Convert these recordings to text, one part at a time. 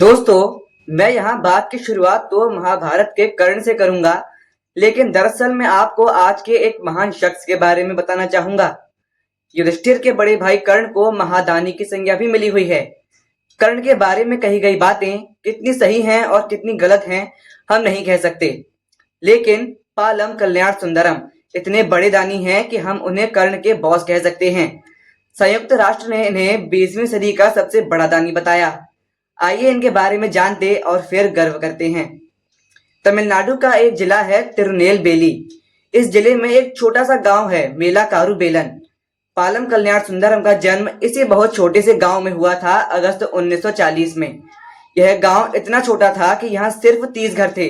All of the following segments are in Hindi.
दोस्तों, मैं यहाँ बात की शुरुआत तो महाभारत के कर्ण से करूंगा, लेकिन दरअसल मैं आपको आज के एक महान शख्स के बारे में बताना चाहूंगा। युधिष्ठिर के बड़े भाई कर्ण को महादानी की संज्ञा भी मिली हुई है। कर्ण के बारे में कही गई बातें कितनी सही हैं और कितनी गलत हैं, हम नहीं कह सकते। लेकिन पालम कल्याण सुंदरम इतने बड़े दानी हैं कि हम उन्हें कर्ण के बॉस कह सकते हैं। संयुक्त राष्ट्र ने इन्हें 20वीं सदी का सबसे बड़ा दानी बताया। आइए इनके बारे में जानते और फिर गर्व करते हैं। तमिलनाडु का एक जिला है तिरुनेलवेली। इस जिले में एक छोटा सा गांव है मेलाकारुबेलन। पालम कल्याण सुंदरम का जन्म इसी बहुत छोटे से गांव में हुआ था अगस्त 1940 में। यह गांव इतना छोटा था कि यहाँ सिर्फ 30 घर थे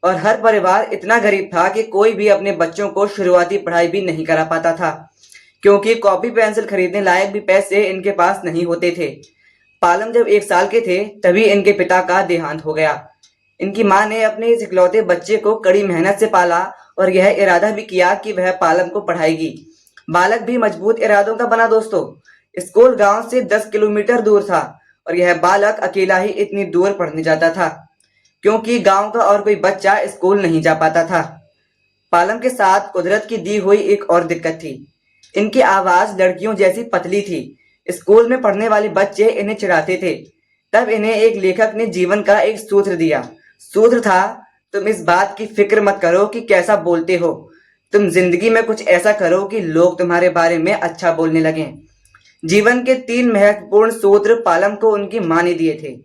और हर परिवार इतना गरीब था कि कोई भी अपने बच्चों को शुरुआती पढ़ाई भी नहीं करा पाता था, क्योंकि कॉपी पेंसिल खरीदने लायक भी पैसे इनके पास नहीं होते थे। पालम जब 1 साल के थे तभी इनके पिता का देहांत हो गया। इनकी माँ ने अपने इस इकलौते बच्चे को कड़ी मेहनत से पाला और यह इरादा भी किया कि वह पालम को पढ़ाएगी। बालक भी मजबूत इरादों का बना दोस्तों। स्कूल गांव से 10 किलोमीटर दूर था और यह बालक अकेला ही इतनी दूर पढ़ने जाता था, क्योंकि गांव का और कोई बच्चा स्कूल नहीं जा पाता था। पालम के साथ कुदरत की दी हुई एक और दिक्कत थी। इनकी आवाज लड़कियों जैसी पतली थी। स्कूल में पढ़ने वाले बच्चे इन्हें चिढ़ाते थे। तब इन्हें एक लेखक ने जीवन का एक सूत्र दिया। सूत्र था, तुम इस बात की फिक्र मत करो कि कैसा बोलते हो, तुम जिंदगी में कुछ ऐसा करो कि लोग तुम्हारे बारे में अच्छा बोलने लगें। जीवन के 3 महत्वपूर्ण सूत्र पालम को उनकी माँ ने दिए थे।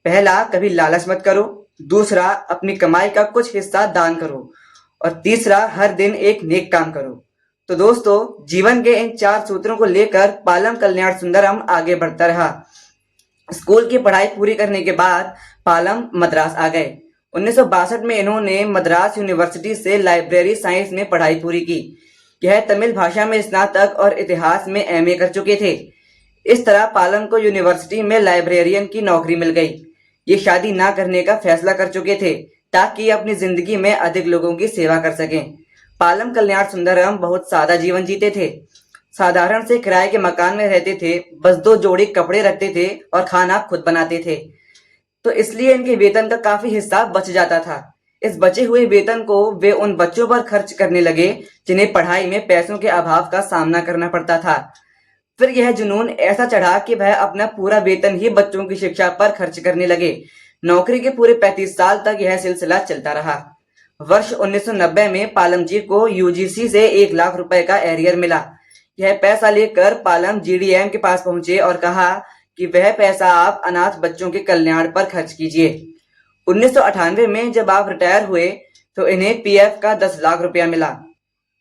पहला, कभी लालच मत करो। दूसरा, अपनी कमाई का कुछ हिस्सा दान करो। और तीसरा, हर दिन एक नेक काम करो। तो दोस्तों, जीवन के इन 4 सूत्रों को लेकर पालम कल्याण सुंदरम आगे बढ़ता रहा। स्कूल की पढ़ाई पूरी करने के बाद पालम मद्रास आ गए। 1962 में इन्होंने मद्रास यूनिवर्सिटी से लाइब्रेरी साइंस में पढ़ाई पूरी की। यह तमिल भाषा में स्नातक और इतिहास में एमए कर चुके थे। इस तरह पालम को यूनिवर्सिटी में लाइब्रेरियन की नौकरी मिल गई। ये शादी ना करने का फैसला कर चुके थे ताकि अपनी जिंदगी में अधिक लोगों की सेवा कर सकें। पालम कल्याण सुंदरम बहुत सादा जीवन जीते थे। साधारण से किराए के मकान में रहते थे, बस 2 जोड़ी कपड़े रखते थे और खाना खुद बनाते थे। तो इसलिए इनके वेतन का काफी हिस्सा बच जाता था। इस बचे हुए वेतन को वे उन बच्चों पर खर्च करने लगे जिन्हें पढ़ाई में पैसों के अभाव का सामना करना पड़ता था। फिर यह जुनून ऐसा चढ़ा कि वह अपना पूरा वेतन ही बच्चों की शिक्षा पर खर्च करने लगे। नौकरी के पूरे 35 साल तक यह सिलसिला चलता रहा। वर्ष 1990 में पालम जी को यूजीसी से 1 लाख रुपए का एरियर मिला। यह पैसा लेकर पालम जीडीएम के पास पहुंचे और कहा कि वह पैसा आप अनाथ बच्चों के कल्याण पर खर्च कीजिए। 1998 में जब आप रिटायर हुए तो इन्हें पीएफ का 10 लाख रुपया मिला।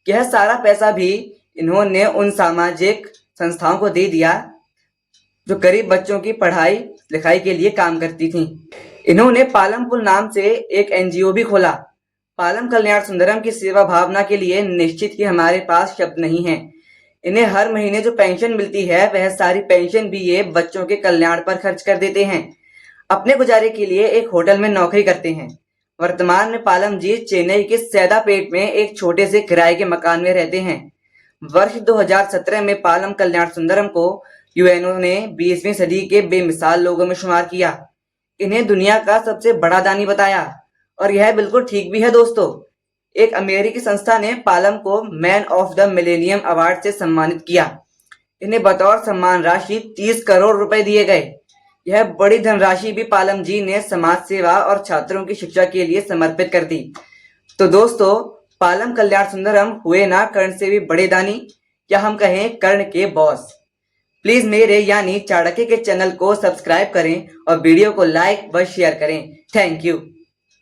यह सारा पैसा भी इन्होंने उन सामाजिक संस्थाओं को दे दिया जो गरीब बच्चों की पढ़ाई लिखाई के लिए काम करती थीं। इन्होंने पालम पुल नाम से एक एनजीओ भी खोला। पालम कल्याण सुंदरम की सेवा भावना के लिए निश्चित ही हमारे पास शब्द नहीं है। इन्हें हर महीने जो पेंशन मिलती है वह सारी पेंशन भी ये बच्चों के कल्याण पर खर्च कर देते हैं। अपने गुजारे के लिए एक होटल में नौकरी करते हैं। वर्तमान में पालम जी चेन्नई के सैदापेट में एक छोटे से किराए के मकान में रहते हैं। वर्ष 2017 में पालम कल्याण सुंदरम को यूएनओ ने 20वीं सदी के बेमिसाल लोगों में शुमार किया। इन्हें दुनिया का सबसे बड़ा दानी बताया और यह बिल्कुल ठीक भी है दोस्तों। एक अमेरिकी संस्था ने पालम को man of the millennium award से सम्मानित किया। इन्हें बतौर सम्मान राशि 30 करोड़ रुपए दिए गए। यह बड़ी धनराशि भी पालम जी ने समाज सेवा और छात्रों की शिक्षा के लिए समर्पित कर दी। तो दोस्तों, पालम कल्याण सुंदरम हुए ना कर्ण से भी बड़े दानी, या हम कहें कर्ण के बॉस। प्लीज मेरे यानी चाणक्य के चैनल को सब्सक्राइब करें और वीडियो को लाइक व शेयर करें। Thank you.